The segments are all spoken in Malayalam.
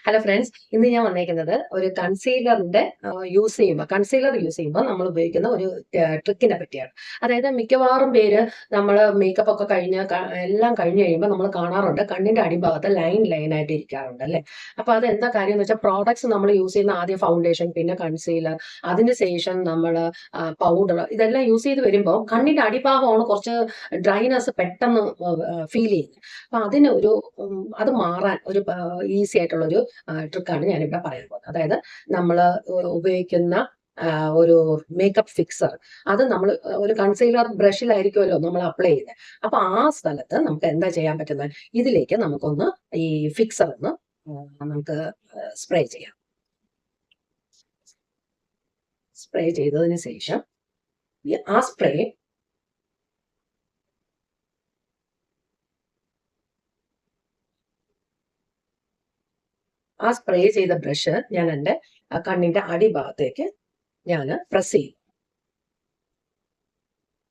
ഹലോ ഫ്രണ്ട്സ്, ഇന്ന് ഞാൻ വന്നേക്കുന്നത് ഒരു കൺസീലറിന്റെ കൺസീലർ യൂസ് ചെയ്യുമ്പോൾ നമ്മൾ ഉപയോഗിക്കുന്ന ഒരു ട്രിക്കിനെ പറ്റിയാണ്. അതായത് മിക്കവാറും പേര് നമ്മൾ മേക്കപ്പ് ഒക്കെ എല്ലാം കഴിഞ്ഞ് കഴിയുമ്പോൾ നമ്മൾ കാണാറുണ്ട് കണ്ണിന്റെ അടിഭാഗത്ത് ലൈൻ ആയിട്ട് ഇരിക്കാറുണ്ട് അല്ലേ. അപ്പൊ അത് എന്താ കാര്യം എന്ന് വെച്ചാൽ പ്രോഡക്ട്സ് നമ്മൾ യൂസ് ചെയ്യുന്ന ആദ്യം ഫൗണ്ടേഷൻ, പിന്നെ കൺസീലർ, അതിന് ശേഷം നമ്മൾ പൗഡർ, ഇതെല്ലാം യൂസ് ചെയ്ത് വരുമ്പോൾ കണ്ണിന്റെ അടിഭാഗമാണ് കുറച്ച് ഡ്രൈനെസ് പെട്ടെന്ന് ഫീൽ ചെയ്യുന്നത്. അപ്പൊ അത് മാറാൻ ഒരു ഈസി ആയിട്ടുള്ള ഒരു ട്രിക്കാണ് ഞാനിവിടെ പറയാൻ പോകുന്നത്. അതായത് നമ്മൾ ഉപയോഗിക്കുന്ന ഒരു മേക്കപ്പ് ഫിക്സർ, അത് നമ്മൾ ഒരു കൺസീലർ ബ്രഷിലായിരിക്കുമല്ലോ നമ്മൾ അപ്ലൈ ചെയ്യുന്നത്. അപ്പൊ ആ സ്ഥലത്ത് നമുക്ക് എന്താ ചെയ്യാൻ പറ്റുന്നത്, ഇതിലേക്ക് നമുക്കൊന്ന് ഈ ഫിക്സർ ഒന്ന് നമുക്ക് സ്പ്രേ ചെയ്യാം. സ്പ്രേ ചെയ്തതിന് ശേഷം ആ സ്പ്രേ ചെയ്ത ബ്രഷ് ഞാൻ എൻ്റെ കണ്ണിന്റെ അടിഭാഗത്തേക്ക് ഞാൻ പ്രസ് ചെയ്യും.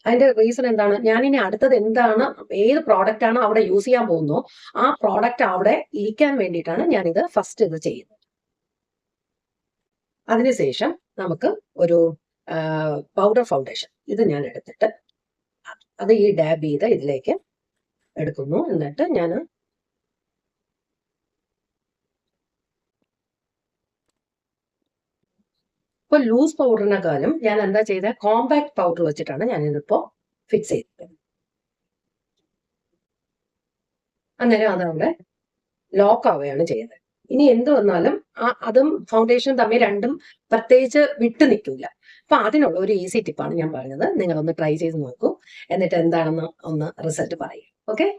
അതിന്റെ റീസൺ എന്താണ്, ഞാനിനി അടുത്തത് എന്താണ്, ഏത് പ്രോഡക്റ്റ് ആണ് അവിടെ യൂസ് ചെയ്യാൻ പോകുന്നോ ആ പ്രോഡക്റ്റ് അവിടെ ഇരിക്കാൻ വേണ്ടിയിട്ടാണ് ഞാനിത് ഫസ്റ്റ് ഇത് ചെയ്യുന്നത്. അതിനുശേഷം നമുക്ക് ഒരു പൗഡർ ഫൗണ്ടേഷൻ ഇത് ഞാൻ എടുത്തിട്ട് അത് ഈ ഡാബ് ചെയ്ത് ഇതിലേക്ക് എടുക്കുന്നു. എന്നിട്ട് ഞാൻ ഇപ്പൊ ലൂസ് പൗഡറിനെക്കാളും ഞാൻ എന്താ ചെയ്ത, കോമ്പാക്ട് പൗഡർ വെച്ചിട്ടാണ് ഞാൻ ഇതിപ്പോ ഫിക്സ് ചെയ്തത്. അന്നേരം അതവിടെ ലോക്ക് ആവുകയാണ് ചെയ്യുന്നത്. ഇനി എന്ത് വന്നാലും അതും ഫൗണ്ടേഷനും തമ്മിൽ രണ്ടും പ്രത്യേകിച്ച് വിട്ടു നിൽക്കില്ല. അപ്പൊ അതിനുള്ള ഒരു ഈസി ടിപ്പാണ് ഞാൻ പറഞ്ഞത്. നിങ്ങളൊന്ന് ട്രൈ ചെയ്ത് നോക്കൂ, എന്നിട്ട് എന്താണെന്ന് ഒന്ന് റിസൾട്ട് പറയും. ഓക്കെ.